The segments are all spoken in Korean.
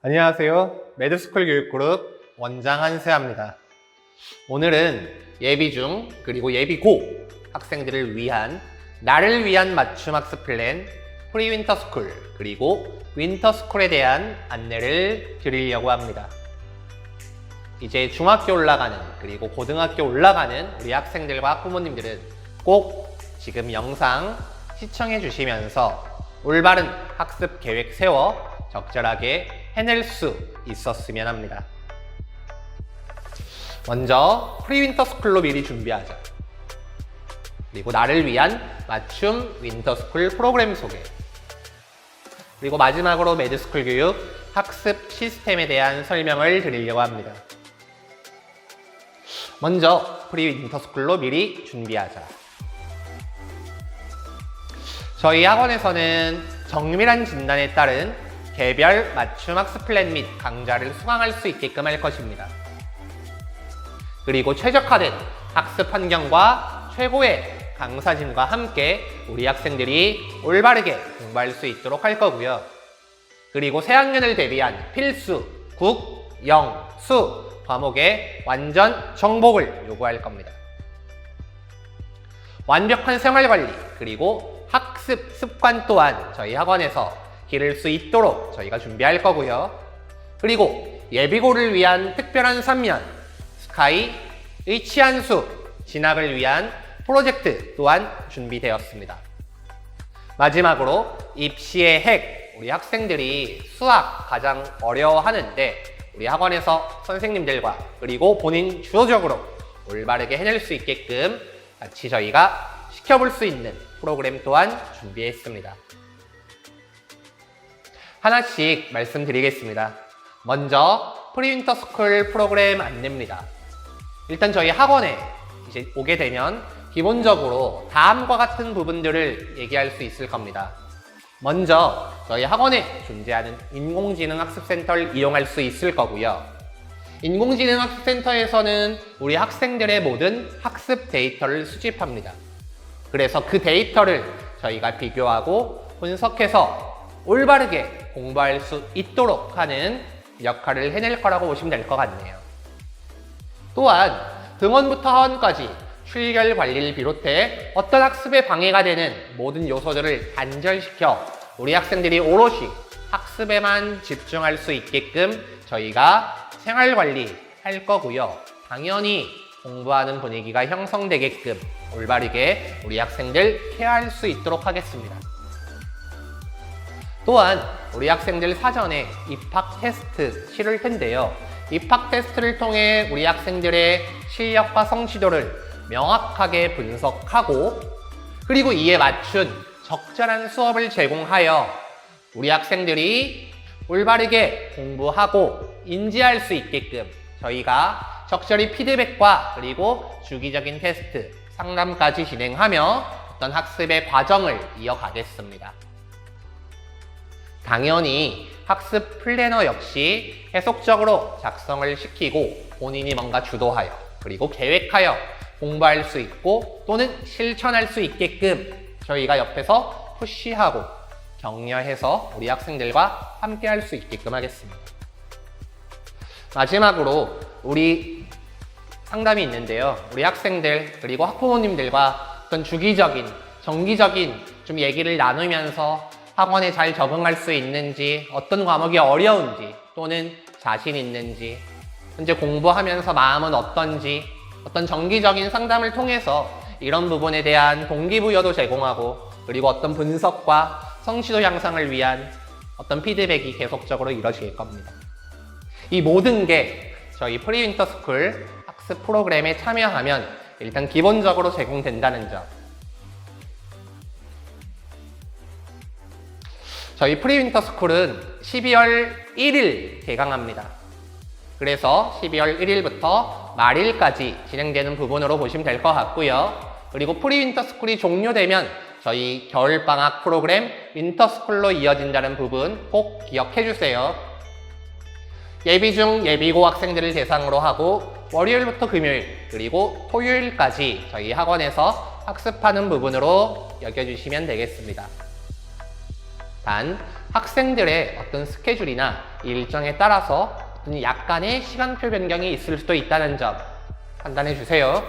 안녕하세요. 매드스쿨 교육그룹 원장 한세아입니다. 오늘은 예비 중 그리고 예비 고 학생들을 위한 나를 위한 맞춤 학습 플랜 프리윈터스쿨 그리고 윈터스쿨에 대한 안내를 드리려고 합니다. 이제 중학교 올라가는 그리고 고등학교 올라가는 우리 학생들과 학부모님들은 꼭 지금 영상 시청해 주시면서 올바른 학습 계획 세워 적절하게 해낼 수 있었으면 합니다. 먼저 프리윈터스쿨로 미리 준비하자. 그리고 나를 위한 맞춤 윈터스쿨 프로그램 소개. 그리고 마지막으로 매드스쿨 교육 학습 시스템에 대한 설명을 드리려고 합니다. 먼저 프리윈터스쿨로 미리 준비하자. 저희 학원에서는 정밀한 진단에 따른 개별 맞춤 학습 플랜 및 강좌를 수강할 수 있게끔 할 것입니다. 그리고 최적화된 학습 환경과 최고의 강사진과 함께 우리 학생들이 올바르게 공부할 수 있도록 할 거고요. 그리고 새학년을 대비한 필수, 국, 영, 수 과목의 완전 정복을 요구할 겁니다. 완벽한 생활관리 그리고 학습 습관 또한 저희 학원에서 기를 수 있도록 저희가 준비할 거고요. 그리고 예비고를 위한 특별한 3년, 스카이, 의치한수, 진학을 위한 프로젝트 또한 준비되었습니다. 마지막으로 입시의 핵, 우리 학생들이 수학 가장 어려워하는데 우리 학원에서 선생님들과 그리고 본인 주도적으로 올바르게 해낼 수 있게끔 같이 저희가 시켜볼 수 있는 프로그램 또한 준비했습니다. 하나씩 말씀드리겠습니다. 먼저 프리윈터스쿨 프로그램 안내입니다. 일단 저희 학원에 이제 오게 되면 기본적으로 다음과 같은 부분들을 얘기할 수 있을 겁니다. 먼저 저희 학원에 존재하는 인공지능 학습센터를 이용할 수 있을 거고요. 인공지능 학습센터에서는 우리 학생들의 모든 학습 데이터를 수집합니다. 그래서 그 데이터를 저희가 비교하고 분석해서 올바르게 공부할 수 있도록 하는 역할을 해낼 거라고 보시면 될 것 같네요. 또한 등원부터 하원까지 출결 관리를 비롯해 어떤 학습에 방해가 되는 모든 요소들을 단절시켜 우리 학생들이 오롯이 학습에만 집중할 수 있게끔 저희가 생활 관리할 거고요. 당연히 공부하는 분위기가 형성되게끔 올바르게 우리 학생들 케어할 수 있도록 하겠습니다. 또한 우리 학생들 사전에 입학 테스트 치를 텐데요. 입학 테스트를 통해 우리 학생들의 실력과 성취도를 명확하게 분석하고 그리고 이에 맞춘 적절한 수업을 제공하여 우리 학생들이 올바르게 공부하고 인지할 수 있게끔 저희가 적절히 피드백과 그리고 주기적인 테스트, 상담까지 진행하며 어떤 학습의 과정을 이어가겠습니다. 당연히 학습 플래너 역시 계속적으로 작성을 시키고 본인이 뭔가 주도하여 그리고 계획하여 공부할 수 있고 또는 실천할 수 있게끔 저희가 옆에서 푸시하고 격려해서 우리 학생들과 함께 할 수 있게끔 하겠습니다. 마지막으로 우리 상담이 있는데요. 우리 학생들 그리고 학부모님들과 어떤 주기적인, 정기적인 좀 얘기를 나누면서 학원에 잘 적응할 수 있는지, 어떤 과목이 어려운지 또는 자신 있는지, 현재 공부하면서 마음은 어떤지 어떤 정기적인 상담을 통해서 이런 부분에 대한 동기부여도 제공하고 그리고 어떤 분석과 성취도 향상을 위한 어떤 피드백이 계속적으로 이루어질 겁니다. 이 모든 게 저희 프리윈터스쿨 학습 프로그램에 참여하면 일단 기본적으로 제공된다는 점. 저희 프리윈터스쿨은 12월 1일 개강합니다. 그래서 12월 1일부터 말일까지 진행되는 부분으로 보시면 될 것 같고요. 그리고 프리윈터스쿨이 종료되면 저희 겨울방학 프로그램 윈터스쿨로 이어진다는 부분 꼭 기억해 주세요. 예비 중 예비고 학생들을 대상으로 하고 월요일부터 금요일 그리고 토요일까지 저희 학원에서 학습하는 부분으로 여겨주시면 되겠습니다. 단 학생들의 어떤 스케줄이나 일정에 따라서 어떤 약간의 시간표 변경이 있을 수도 있다는 점 판단해 주세요.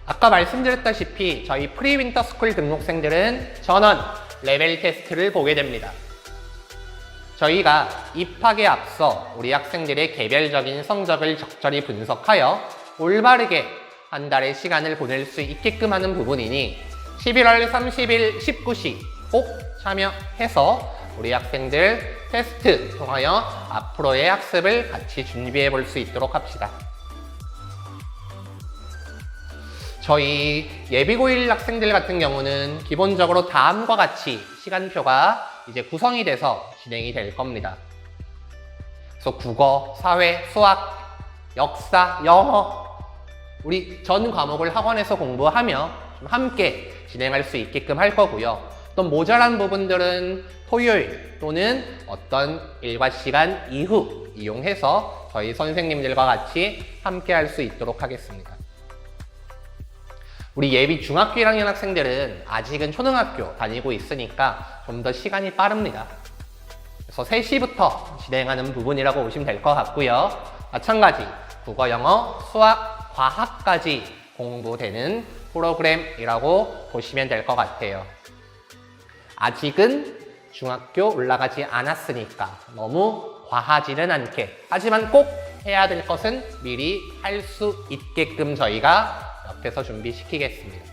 아까 말씀드렸다시피 저희 프리윈터스쿨 등록생들은 전원 레벨 테스트를 보게 됩니다. 저희가 입학에 앞서 우리 학생들의 개별적인 성적을 적절히 분석하여 올바르게 한 달의 시간을 보낼 수 있게끔 하는 부분이니 11월 30일 19시 꼭 참여해서 우리 학생들 테스트 통하여 앞으로의 학습을 같이 준비해 볼 수 있도록 합시다. 저희 예비고1 학생들 같은 경우는 기본적으로 다음과 같이 시간표가 이제 구성이 돼서 진행이 될 겁니다. 그래서 국어, 사회, 수학, 역사, 영어 우리 전 과목을 학원에서 공부하며 좀 함께 진행할 수 있게끔 할 거고요. 또 모자란 부분들은 토요일 또는 어떤 일과 시간 이후 이용해서 저희 선생님들과 같이 함께 할 수 있도록 하겠습니다. 우리 예비 중학교 1학년 학생들은 아직은 초등학교 다니고 있으니까 좀 더 시간이 빠릅니다. 그래서 3시부터 진행하는 부분이라고 보시면 될 것 같고요. 마찬가지 국어, 영어, 수학, 과학까지 공부되는 프로그램이라고 보시면 될 것 같아요. 아직은 중학교 올라가지 않았으니까 너무 과하지는 않게, 하지만 꼭 해야 될 것은 미리 할 수 있게끔 저희가 옆에서 준비시키겠습니다.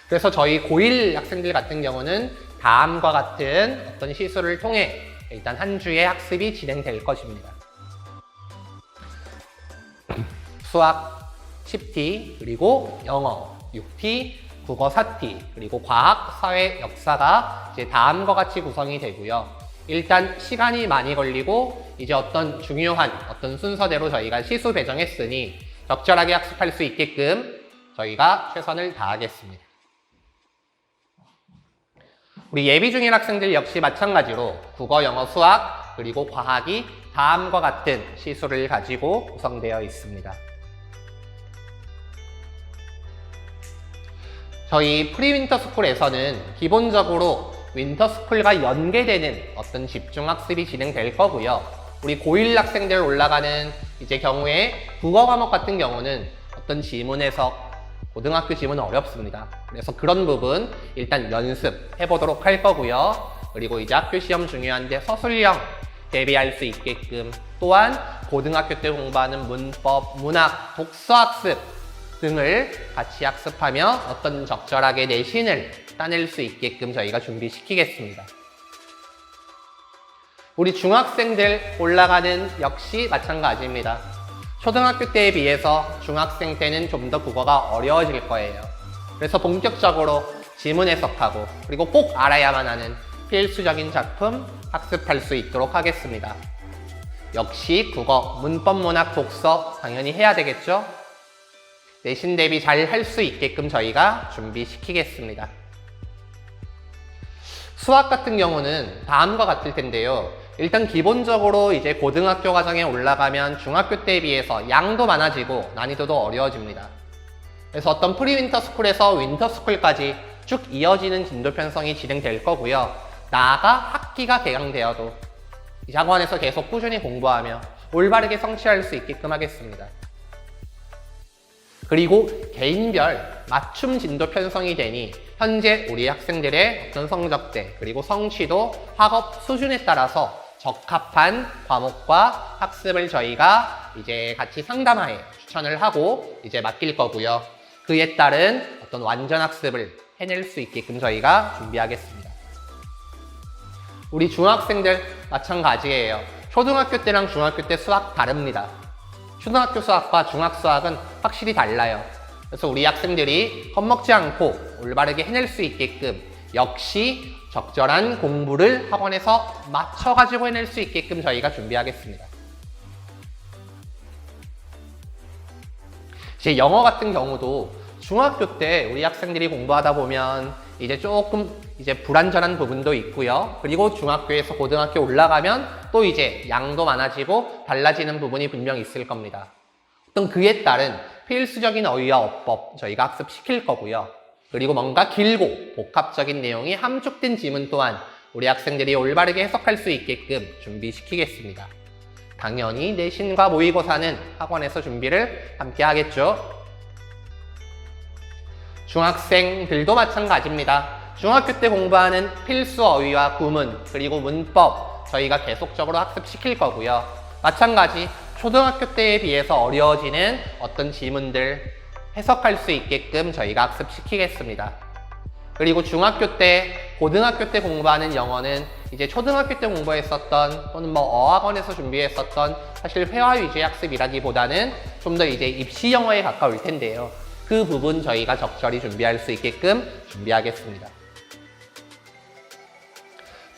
그래서 저희 고1 학생들 같은 경우는 다음과 같은 어떤 시술을 통해 일단 한 주의 학습이 진행될 것입니다. 수학 10티, 그리고 영어 6티, 국어 4티, 그리고 과학, 사회, 역사가 이제 다음과 같이 구성이 되고요. 일단 시간이 많이 걸리고 이제 어떤 중요한 어떤 순서대로 저희가 시수 배정했으니 적절하게 학습할 수 있게끔 저희가 최선을 다하겠습니다. 우리 예비 중일 학생들 역시 마찬가지로 국어, 영어, 수학, 그리고 과학이 다음과 같은 시수를 가지고 구성되어 있습니다. 저희 프리윈터스쿨에서는 기본적으로 윈터스쿨과 연계되는 어떤 집중학습이 진행될 거고요. 우리 고1 학생들 올라가는 이제 경우에 국어 과목 같은 경우는 어떤 지문 해석, 고등학교 지문은 어렵습니다. 그래서 그런 부분 일단 연습해 보도록 할 거고요. 그리고 이제 학교 시험 중요한데 서술형 대비할 수 있게끔, 또한 고등학교 때 공부하는 문법, 문학, 독서학습 등을 같이 학습하며 어떤 적절하게 내신을 따낼 수 있게끔 저희가 준비시키겠습니다. 우리 중학생들 올라가는 역시 마찬가지입니다. 초등학교 때에 비해서 중학생 때는 좀 더 국어가 어려워질 거예요. 그래서 본격적으로 지문 해석하고 그리고 꼭 알아야만 하는 필수적인 작품 학습할 수 있도록 하겠습니다. 역시 국어, 문법, 문학, 독서 당연히 해야 되겠죠? 내신 대비 잘 할 수 있게끔 저희가 준비시키겠습니다. 수학 같은 경우는 다음과 같을 텐데요. 일단 기본적으로 이제 고등학교 과정에 올라가면 중학교 때에 비해서 양도 많아지고 난이도도 어려워집니다. 그래서 어떤 프리윈터스쿨에서 윈터스쿨까지 쭉 이어지는 진도 편성이 진행될 거고요. 나아가 학기가 개강되어도 이 학원에서 계속 꾸준히 공부하며 올바르게 성취할 수 있게끔 하겠습니다. 그리고 개인별 맞춤 진도 편성이 되니 현재 우리 학생들의 어떤 성적대 그리고 성취도, 학업 수준에 따라서 적합한 과목과 학습을 저희가 이제 같이 상담하에 추천을 하고 이제 맡길 거고요. 그에 따른 어떤 완전 학습을 해낼 수 있게끔 저희가 준비하겠습니다. 우리 중학생들 마찬가지예요. 초등학교 때랑 중학교 때 수학 다릅니다. 초등학교 수학과 중학 수학은 확실히 달라요. 그래서 우리 학생들이 겁먹지 않고 올바르게 해낼 수 있게끔 역시 적절한 공부를 학원에서 맞춰가지고 해낼 수 있게끔 저희가 준비하겠습니다. 이제 영어 같은 경우도 중학교 때 우리 학생들이 공부하다 보면 이제 조금 이제 불완전한 부분도 있고요. 그리고 중학교에서 고등학교 올라가면 또 이제 양도 많아지고 달라지는 부분이 분명히 있을 겁니다. 어떤 그에 따른 필수적인 어휘와 어법 저희가 학습시킬 거고요. 그리고 뭔가 길고 복합적인 내용이 함축된 지문 또한 우리 학생들이 올바르게 해석할 수 있게끔 준비시키겠습니다. 당연히 내신과 모의고사는 학원에서 준비를 함께 하겠죠. 중학생들도 마찬가지입니다. 중학교 때 공부하는 필수 어휘와 구문, 그리고 문법 저희가 계속적으로 학습시킬 거고요. 마찬가지 초등학교 때에 비해서 어려워지는 어떤 지문들 해석할 수 있게끔 저희가 학습시키겠습니다. 그리고 중학교 때, 고등학교 때 공부하는 영어는 이제 초등학교 때 공부했었던 또는 어학원에서 준비했었던 사실 회화 위주의 학습이라기보다는 좀 더 이제 입시 영어에 가까울 텐데요. 그 부분 저희가 적절히 준비할 수 있게끔 준비하겠습니다.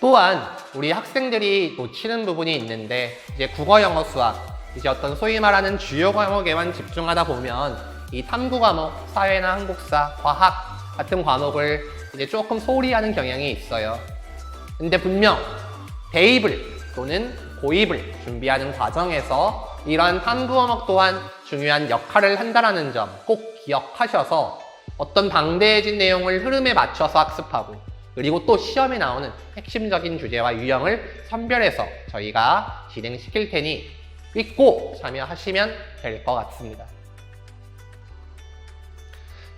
또한 우리 학생들이 놓치는 부분이 있는데 이제 국어, 영어, 수학 이제 어떤 소위 말하는 주요 과목에만 집중하다 보면 이 탐구 과목, 사회나 한국사, 과학 같은 과목을 이제 조금 소홀히 하는 경향이 있어요. 근데 분명 대입을 또는 고입을 준비하는 과정에서 이러한 탐구 과목 또한 중요한 역할을 한다는 점 꼭 기억하셔서 어떤 방대해진 내용을 흐름에 맞춰서 학습하고 그리고 또 시험에 나오는 핵심적인 주제와 유형을 선별해서 저희가 진행시킬 테니 믿고 참여하시면 될 것 같습니다.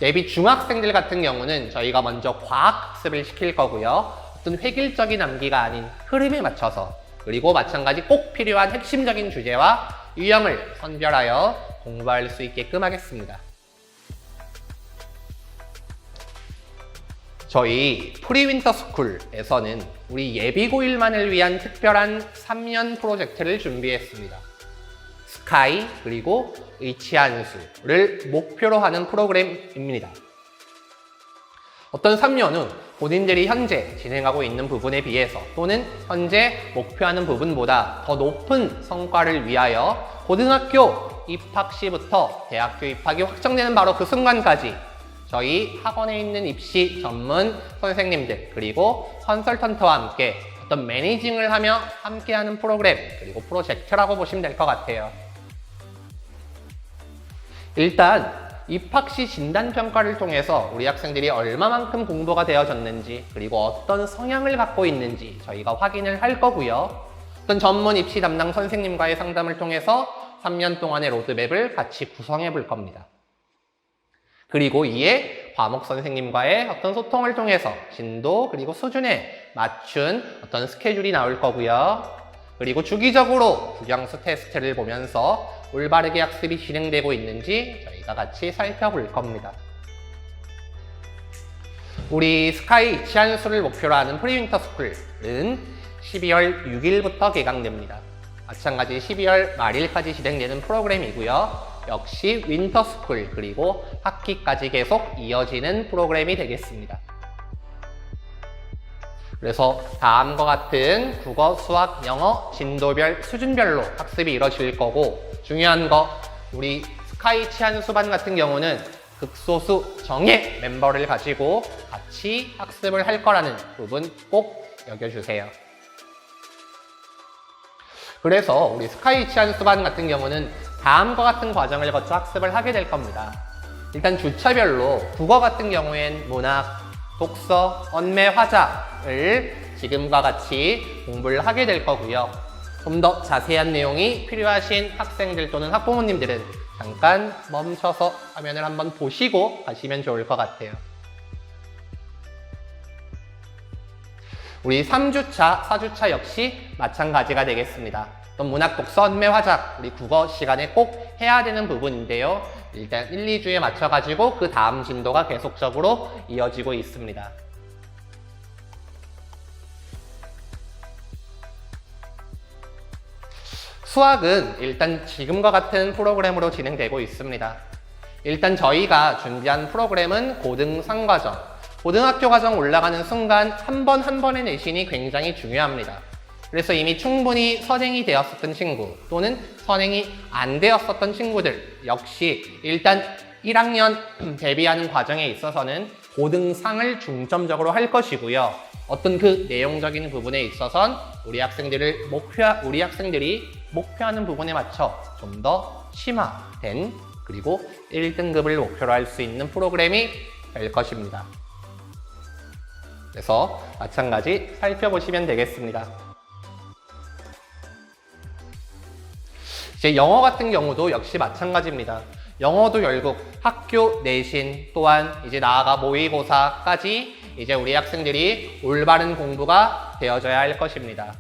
예비 중학생들 같은 경우는 저희가 먼저 과학 학습을 시킬 거고요. 어떤 획일적인 암기가 아닌 흐름에 맞춰서 그리고 마찬가지 꼭 필요한 핵심적인 주제와 유형을 선별하여 공부할 수 있게끔 하겠습니다. 저희 프리윈터스쿨에서는 우리 예비고1만을 위한 특별한 3년 프로젝트를 준비했습니다. 스카이 그리고 의치한수를 목표로 하는 프로그램입니다. 어떤 3년은 본인들이 현재 진행하고 있는 부분에 비해서 또는 현재 목표하는 부분보다 더 높은 성과를 위하여 고등학교 입학 시부터 대학교 입학이 확정되는 바로 그 순간까지 저희 학원에 있는 입시 전문 선생님들 그리고 컨설턴트와 함께 어떤 매니징을 하며 함께하는 프로그램 그리고 프로젝트라고 보시면 될 것 같아요. 일단 입학시 진단평가를 통해서 우리 학생들이 얼마만큼 공부가 되어졌는지 그리고 어떤 성향을 갖고 있는지 저희가 확인을 할 거고요. 어떤 전문 입시 담당 선생님과의 상담을 통해서 3년 동안의 로드맵을 같이 구성해 볼 겁니다. 그리고 이에 과목 선생님과의 어떤 소통을 통해서 진도 그리고 수준에 맞춘 어떤 스케줄이 나올 거고요. 그리고 주기적으로 국영수 테스트를 보면서 올바르게 학습이 진행되고 있는지 저희가 같이 살펴볼 겁니다. 우리 스카이 치안수를 목표로 하는 프리윈터스쿨은 12월 6일부터 개강됩니다. 마찬가지 12월 말일까지 진행되는 프로그램이고요. 역시 윈터스쿨 그리고 학기까지 계속 이어지는 프로그램이 되겠습니다. 그래서 다음과 같은 국어, 수학, 영어 진도별, 수준별로 학습이 이루어질 거고 중요한 거 우리 스카이 치안수반 같은 경우는 극소수 정예 멤버를 가지고 같이 학습을 할 거라는 부분 꼭 여겨주세요. 그래서 우리 스카이 치안수반 같은 경우는 다음과 같은 과정을 거쳐 학습을 하게 될 겁니다. 일단 주차별로 국어 같은 경우엔 문학, 독서, 언매, 화자를 지금과 같이 공부를 하게 될 거고요. 좀 더 자세한 내용이 필요하신 학생들 또는 학부모님들은 잠깐 멈춰서 화면을 한번 보시고 가시면 좋을 것 같아요. 우리 3주차, 4주차 역시 마찬가지가 되겠습니다. 또 문학, 독서, 언매, 화작 우리 국어 시간에 꼭 해야 되는 부분인데요. 일단 1, 2주에 맞춰가지고 그 다음 진도가 계속적으로 이어지고 있습니다. 수학은 일단 지금과 같은 프로그램으로 진행되고 있습니다. 일단 저희가 준비한 프로그램은 고등 3과정, 고등학교 과정 올라가는 순간 한 번 한 번의 내신이 굉장히 중요합니다. 그래서 이미 충분히 선행이 되었었던 친구 또는 선행이 안 되었었던 친구들 역시 일단 1학년 대비하는 과정에 있어서는 고등상을 중점적으로 할 것이고요. 어떤 그 내용적인 부분에 있어선 우리 학생들이 목표하는 부분에 맞춰 좀 더 심화된 그리고 1등급을 목표로 할 수 있는 프로그램이 될 것입니다. 그래서 마찬가지 살펴보시면 되겠습니다. 이제 영어 같은 경우도 역시 마찬가지입니다. 영어도 결국 학교 내신 또한 이제 나아가 모의고사까지 이제 우리 학생들이 올바른 공부가 되어져야 할 것입니다.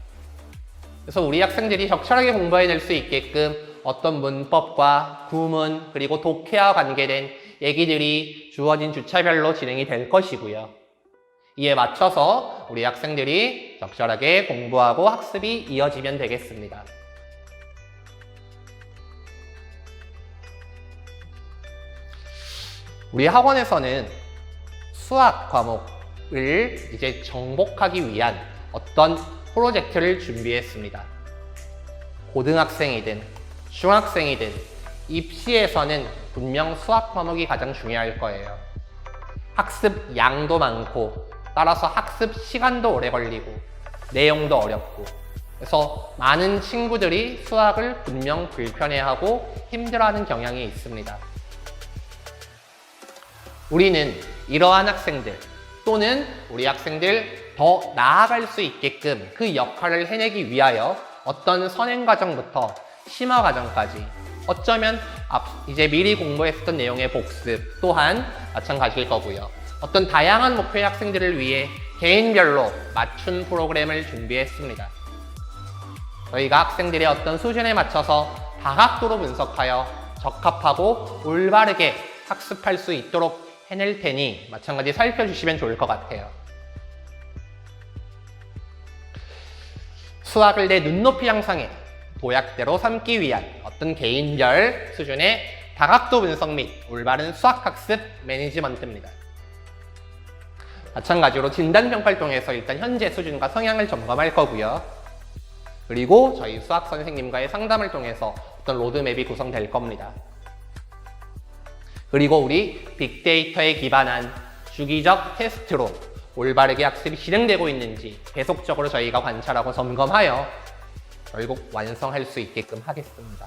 그래서 우리 학생들이 적절하게 공부해낼 수 있게끔 어떤 문법과 구문 그리고 독해와 관계된 얘기들이 주어진 주차별로 진행이 될 것이고요. 이에 맞춰서 우리 학생들이 적절하게 공부하고 학습이 이어지면 되겠습니다. 우리 학원에서는 수학 과목을 이제 정복하기 위한 어떤 프로젝트를 준비했습니다. 고등학생이든 중학생이든 입시에서는 분명 수학 과목이 가장 중요할 거예요. 학습 양도 많고 따라서 학습 시간도 오래 걸리고 내용도 어렵고 그래서 많은 친구들이 수학을 분명 불편해하고 힘들어하는 경향이 있습니다. 우리는 이러한 학생들 또는 우리 학생들 더 나아갈 수 있게끔 그 역할을 해내기 위하여 어떤 선행 과정부터 심화 과정까지 어쩌면 이제 미리 공부했었던 내용의 복습 또한 마찬가지일 거고요. 어떤 다양한 목표의 학생들을 위해 개인별로 맞춤 프로그램을 준비했습니다. 저희가 학생들의 어떤 수준에 맞춰서 다각도로 분석하여 적합하고 올바르게 학습할 수 있도록 해낼 테니 마찬가지 살펴주시면 좋을 것 같아요. 수학을 내 눈높이 향상에 도약대로 삼기 위한 어떤 개인별 수준의 다각도 분석 및 올바른 수학학습 매니지먼트입니다. 마찬가지로 진단평가를 통해서 일단 현재 수준과 성향을 점검할 거고요. 그리고 저희 수학 선생님과의 상담을 통해서 어떤 로드맵이 구성될 겁니다. 그리고 우리 빅데이터에 기반한 주기적 테스트로 올바르게 학습이 진행되고 있는지 계속적으로 저희가 관찰하고 점검하여 결국 완성할 수 있게끔 하겠습니다.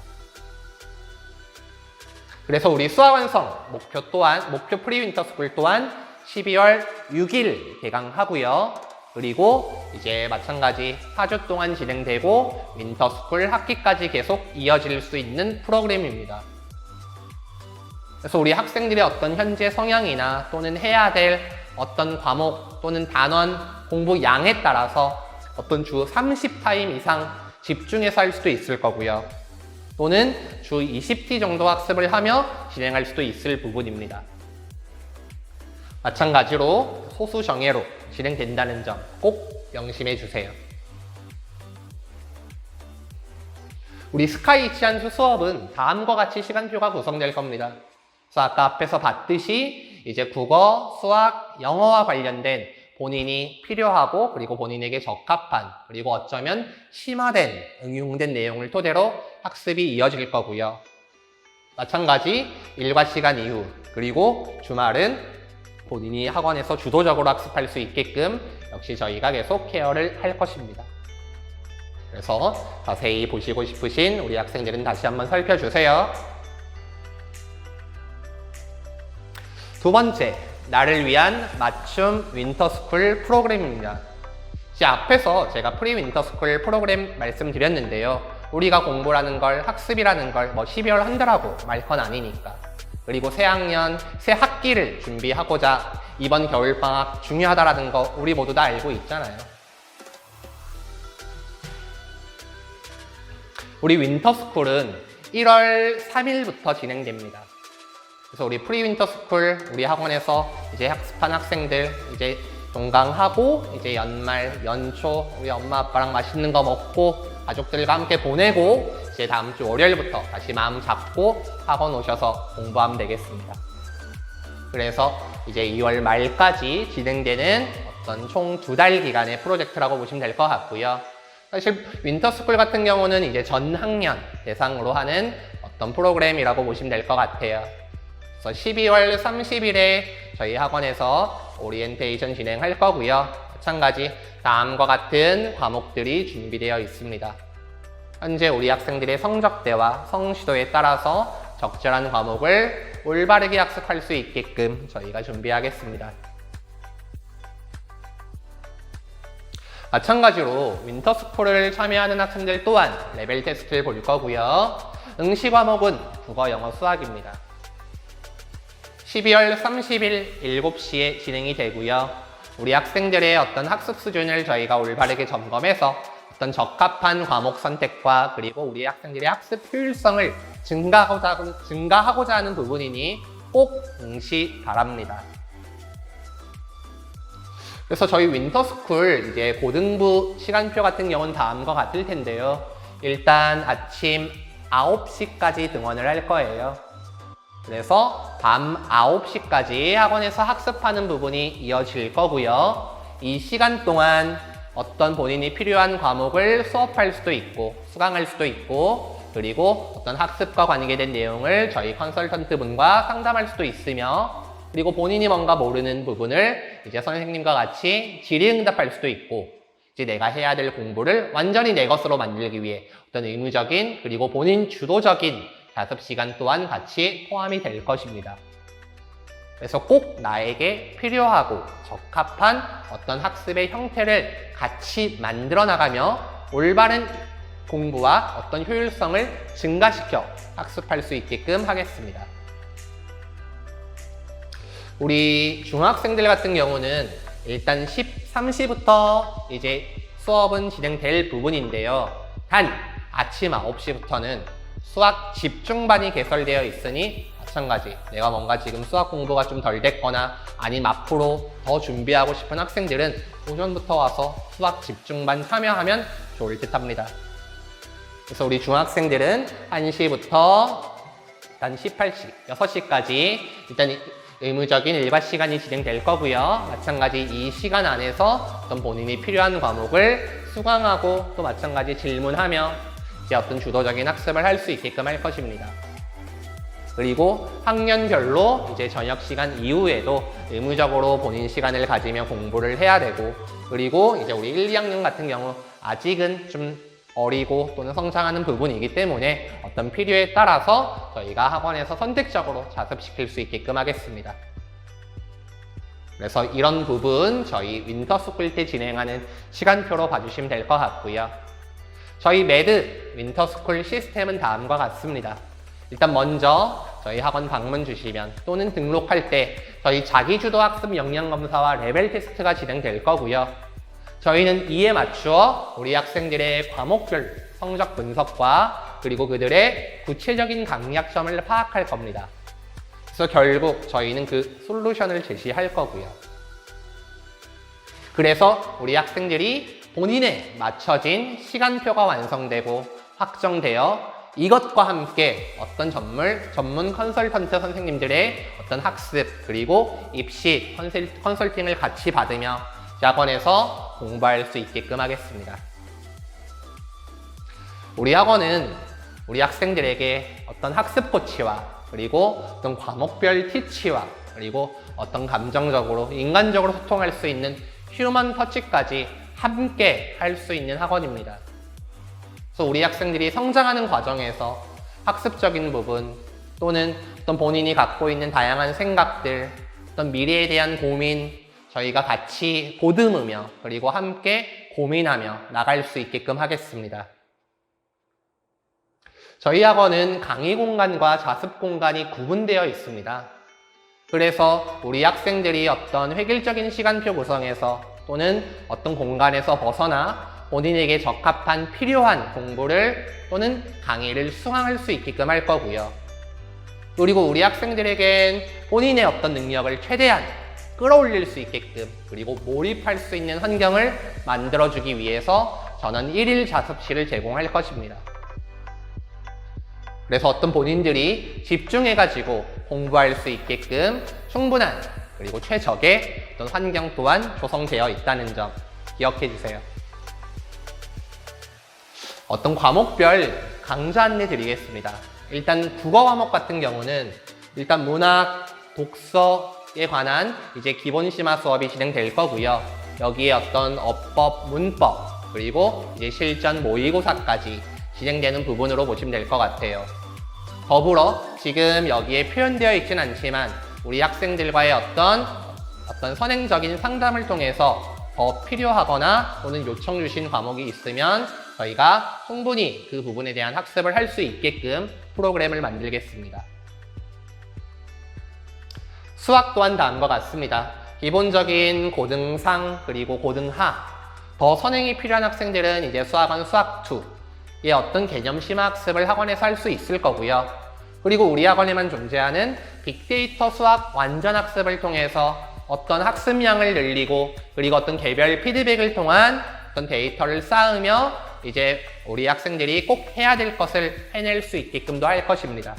그래서 우리 수학 완성 목표 프리윈터 스쿨 또한 12월 6일 개강하고요. 그리고 이제 마찬가지 4주 동안 진행되고 윈터 스쿨 학기까지 계속 이어질 수 있는 프로그램입니다. 그래서 우리 학생들의 어떤 현재 성향이나 또는 해야 될 어떤 과목 또는 단원 공부 양에 따라서 어떤 주 30타임 이상 집중해서 할 수도 있을 거고요. 또는 주 20티 정도 학습을 하며 진행할 수도 있을 부분입니다. 마찬가지로 소수 정예로 진행된다는 점 꼭 명심해 주세요. 우리 스카이 치안수 수업은 다음과 같이 시간표가 구성될 겁니다. 그래서 아까 앞에서 봤듯이 이제 국어, 수학, 영어와 관련된 본인이 필요하고 그리고 본인에게 적합한 그리고 어쩌면 심화된 응용된 내용을 토대로 학습이 이어질 거고요. 마찬가지 일과 시간 이후 그리고 주말은 본인이 학원에서 주도적으로 학습할 수 있게끔 역시 저희가 계속 케어를 할 것입니다. 그래서 자세히 보시고 싶으신 우리 학생들은 다시 한번 살펴주세요. 두 번째, 나를 위한 맞춤 윈터스쿨 프로그램입니다. 앞에서 제가 프리윈터스쿨 프로그램 말씀드렸는데요. 우리가 공부라는 걸 학습이라는 걸 12월 한 달하고 말 건 아니니까. 그리고 새 학년, 새 학기를 준비하고자 이번 겨울방학 중요하다라는 거 우리 모두 다 알고 있잖아요. 우리 윈터스쿨은 1월 3일부터 진행됩니다. 그래서 우리 프리윈터스쿨 우리 학원에서 이제 학습한 학생들 이제 종강하고 이제 연말, 연초 우리 엄마 아빠랑 맛있는 거 먹고 가족들과 함께 보내고 이제 다음 주 월요일부터 다시 마음 잡고 학원 오셔서 공부하면 되겠습니다. 그래서 이제 2월 말까지 진행되는 어떤 총 2달 기간의 프로젝트라고 보시면 될 것 같고요. 사실 윈터스쿨 같은 경우는 이제 전 학년 대상으로 하는 어떤 프로그램이라고 보시면 될 것 같아요. 그래서 12월 30일에 저희 학원에서 오리엔테이션 진행할 거고요. 마찬가지 다음과 같은 과목들이 준비되어 있습니다. 현재 우리 학생들의 성적대와 성취도에 따라서 적절한 과목을 올바르게 학습할 수 있게끔 저희가 준비하겠습니다. 마찬가지로 윈터스쿨을 참여하는 학생들 또한 레벨 테스트를 볼 거고요. 응시 과목은 국어, 영어, 수학입니다. 12월 30일 7시에 진행이 되고요. 우리 학생들의 어떤 학습 수준을 저희가 올바르게 점검해서 어떤 적합한 과목 선택과 그리고 우리 학생들의 학습 효율성을 증가하고자 하는 부분이니 꼭 응시 바랍니다. 그래서 저희 윈터스쿨 이제 고등부 시간표 같은 경우는 다음과 같을 텐데요. 일단 아침 9시까지 등원을 할 거예요. 그래서 밤 9시까지 학원에서 학습하는 부분이 이어질 거고요. 이 시간 동안 어떤 본인이 필요한 과목을 수업할 수도 있고 수강할 수도 있고 그리고 어떤 학습과 관계된 내용을 저희 컨설턴트 분과 상담할 수도 있으며 그리고 본인이 뭔가 모르는 부분을 이제 선생님과 같이 질의응답할 수도 있고 이제 내가 해야 될 공부를 완전히 내 것으로 만들기 위해 어떤 의무적인 그리고 본인 주도적인 자습 시간 또한 같이 포함이 될 것입니다. 그래서 꼭 나에게 필요하고 적합한 어떤 학습의 형태를 같이 만들어 나가며 올바른 공부와 어떤 효율성을 증가시켜 학습할 수 있게끔 하겠습니다. 우리 중학생들 같은 경우는 일단 13시부터 이제 수업은 진행될 부분인데요. 단 아침 9시부터는 수학 집중반이 개설되어 있으니 마찬가지 내가 뭔가 지금 수학 공부가 좀 덜 됐거나 아니면 앞으로 더 준비하고 싶은 학생들은 오전부터 와서 수학 집중반 참여하면 좋을 듯 합니다. 그래서 우리 중학생들은 1시부터 일단 18시, 6시까지 일단 의무적인 일과 시간이 진행될 거고요. 마찬가지 이 시간 안에서 어떤 본인이 필요한 과목을 수강하고 또 마찬가지 질문하며 이제 어떤 주도적인 학습을 할 수 있게끔 할 것입니다. 그리고 학년별로 이제 저녁 시간 이후에도 의무적으로 본인 시간을 가지며 공부를 해야 되고 그리고 이제 우리 1, 2학년 같은 경우 아직은 좀 어리고 또는 성장하는 부분이기 때문에 어떤 필요에 따라서 저희가 학원에서 선택적으로 자습시킬 수 있게끔 하겠습니다. 그래서 이런 부분 저희 윈터스쿨 때 진행하는 시간표로 봐주시면 될 것 같고요. 저희 매드 윈터스쿨 시스템은 다음과 같습니다. 일단 먼저 저희 학원 방문 주시면 또는 등록할 때 저희 자기주도 학습 역량검사와 레벨 테스트가 진행될 거고요. 저희는 이에 맞추어 우리 학생들의 과목별 성적 분석과 그리고 그들의 구체적인 강약점을 파악할 겁니다. 그래서 결국 저희는 그 솔루션을 제시할 거고요. 그래서 우리 학생들이 본인에 맞춰진 시간표가 완성되고 확정되어 이것과 함께 어떤 전문 컨설턴트 선생님들의 어떤 학습 그리고 입시 컨설팅을 같이 받으며 학원에서 공부할 수 있게끔 하겠습니다. 우리 학원은 우리 학생들에게 어떤 학습 코치와 그리고 어떤 과목별 티치와 그리고 어떤 감정적으로 인간적으로 소통할 수 있는 휴먼 터치까지 함께 할 수 있는 학원입니다. 그래서 우리 학생들이 성장하는 과정에서 학습적인 부분 또는 어떤 본인이 갖고 있는 다양한 생각들, 어떤 미래에 대한 고민 저희가 같이 보듬으며 그리고 함께 고민하며 나갈 수 있게끔 하겠습니다. 저희 학원은 강의 공간과 자습 공간이 구분되어 있습니다. 그래서 우리 학생들이 어떤 획일적인 시간표 구성에서 또는 어떤 공간에서 벗어나 본인에게 적합한 필요한 공부를 또는 강의를 수강할 수 있게끔 할 거고요. 그리고 우리 학생들에겐 본인의 어떤 능력을 최대한 끌어올릴 수 있게끔 그리고 몰입할 수 있는 환경을 만들어주기 위해서 저는 1일 자습실을 제공할 것입니다. 그래서 어떤 본인들이 집중해가지고 공부할 수 있게끔 충분한 그리고 최적의 어떤 환경 또한 조성되어 있다는 점 기억해 주세요. 어떤 과목별 강좌 안내 드리겠습니다. 일단 국어 과목 같은 경우는 일단 문학, 독서에 관한 이제 기본 심화 수업이 진행될 거고요. 여기에 어떤 어법, 문법, 그리고 이제 실전 모의고사까지 진행되는 부분으로 보시면 될 것 같아요. 더불어 지금 여기에 표현되어 있진 않지만 우리 학생들과의 어떤 선행적인 상담을 통해서 더 필요하거나 또는 요청 주신 과목이 있으면 저희가 충분히 그 부분에 대한 학습을 할 수 있게끔 프로그램을 만들겠습니다. 수학 또한 다음과 같습니다. 기본적인 고등상 그리고 고등하, 더 선행이 필요한 학생들은 이제 수학원 수학2의 어떤 개념 심화 학습을 학원에서 할 수 있을 거고요. 그리고 우리 학원에만 존재하는 빅데이터 수학 완전 학습을 통해서 어떤 학습량을 늘리고 그리고 어떤 개별 피드백을 통한 어떤 데이터를 쌓으며 이제 우리 학생들이 꼭 해야 될 것을 해낼 수 있게끔도 할 것입니다.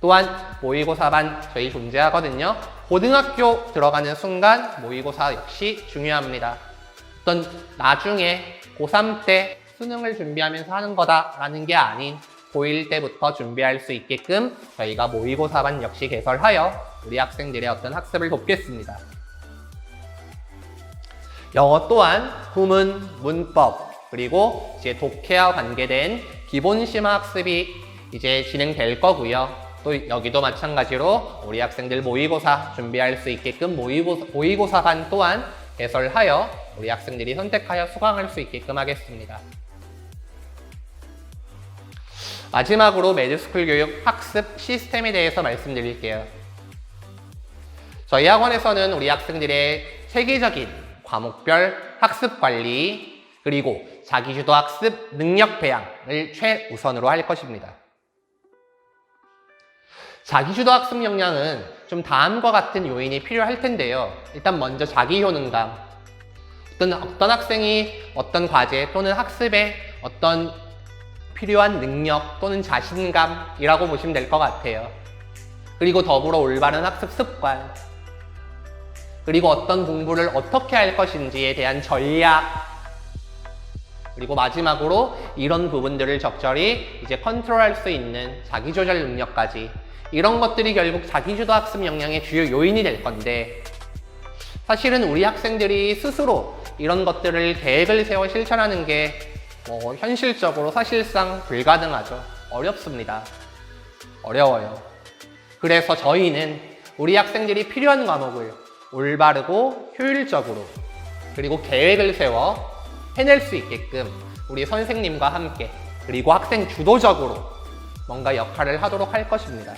또한 모의고사반 저희 존재하거든요. 고등학교 들어가는 순간 모의고사 역시 중요합니다. 어떤 나중에 고3 때 수능을 준비하면서 하는 거다라는 게 아닌 고1 때부터 준비할 수 있게끔 저희가 모의고사반 역시 개설하여 우리 학생들의 어떤 학습을 돕겠습니다. 영어 또한 구문, 문법, 그리고 이제 독해와 관계된 기본 심화 학습이 이제 진행될 거고요. 또 여기도 마찬가지로 우리 학생들 모의고사 준비할 수 있게끔 모의고사반 또한 개설하여 우리 학생들이 선택하여 수강할 수 있게끔 하겠습니다. 마지막으로 매드스쿨 교육 학습 시스템에 대해서 말씀드릴게요. 저희 학원에서는 우리 학생들의 체계적인 과목별 학습 관리 그리고 자기주도 학습 능력 배양을 최우선으로 할 것입니다. 자기주도 학습 역량은 좀 다음과 같은 요인이 필요할 텐데요. 일단 먼저 자기 효능감. 어떤 학생이 어떤 과제 또는 학습에 어떤 필요한 능력 또는 자신감이라고 보시면 될 것 같아요. 그리고 더불어 올바른 학습 습관, 그리고 어떤 공부를 어떻게 할 것인지에 대한 전략, 그리고 마지막으로 이런 부분들을 적절히 이제 컨트롤할 수 있는 자기조절 능력까지, 이런 것들이 결국 자기주도 학습 역량의 주요 요인이 될 건데, 사실은 우리 학생들이 스스로 이런 것들을 계획을 세워 실천하는 게 현실적으로 사실상 불가능하죠. 어렵습니다. 어려워요. 그래서 저희는 우리 학생들이 필요한 과목을 올바르고 효율적으로 그리고 계획을 세워 해낼 수 있게끔 우리 선생님과 함께 그리고 학생 주도적으로 뭔가 역할을 하도록 할 것입니다.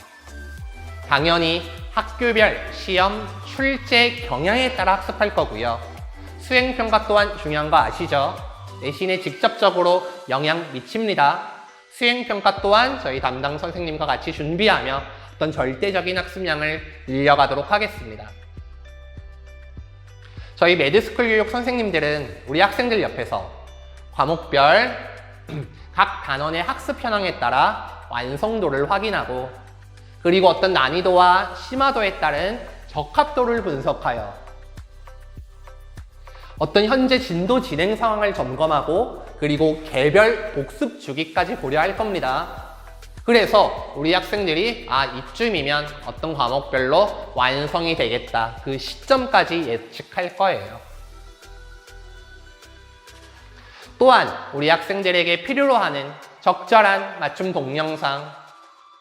당연히 학교별 시험, 출제 경향에 따라 학습할 거고요. 수행평가 또한 중요한 거 아시죠? 내신에 직접적으로 영향 미칩니다. 수행평가 또한 저희 담당 선생님과 같이 준비하며 어떤 절대적인 학습량을 늘려가도록 하겠습니다. 저희 매드스쿨 교육 선생님들은 우리 학생들 옆에서 과목별 각 단원의 학습 현황에 따라 완성도를 확인하고 그리고 어떤 난이도와 심화도에 따른 적합도를 분석하여 어떤 현재 진도 진행 상황을 점검하고 그리고 개별 복습 주기까지 고려할 겁니다. 그래서 우리 학생들이 이쯤이면 어떤 과목별로 완성이 되겠다, 그 시점까지 예측할 거예요. 또한 우리 학생들에게 필요로 하는 적절한 맞춤 동영상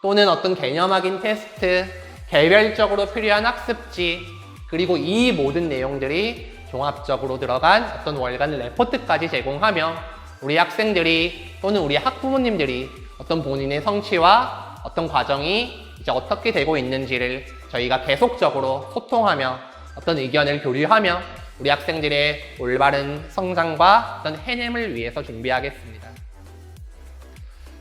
또는 어떤 개념 확인 테스트, 개별적으로 필요한 학습지, 그리고 이 모든 내용들이 종합적으로 들어간 어떤 월간 레포트까지 제공하며 우리 학생들이 또는 우리 학부모님들이 어떤 본인의 성취와 어떤 과정이 이제 어떻게 되고 있는지를 저희가 계속적으로 소통하며 어떤 의견을 교류하며 우리 학생들의 올바른 성장과 어떤 해냄을 위해서 준비하겠습니다.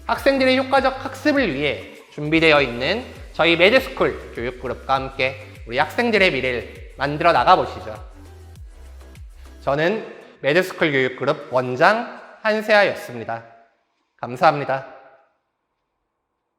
학생들의 효과적 학습을 위해 준비되어 있는 저희 매드스쿨 교육그룹과 함께 우리 학생들의 미래를 만들어 나가보시죠. 저는 매드스쿨 교육그룹 원장 한세아였습니다. 감사합니다.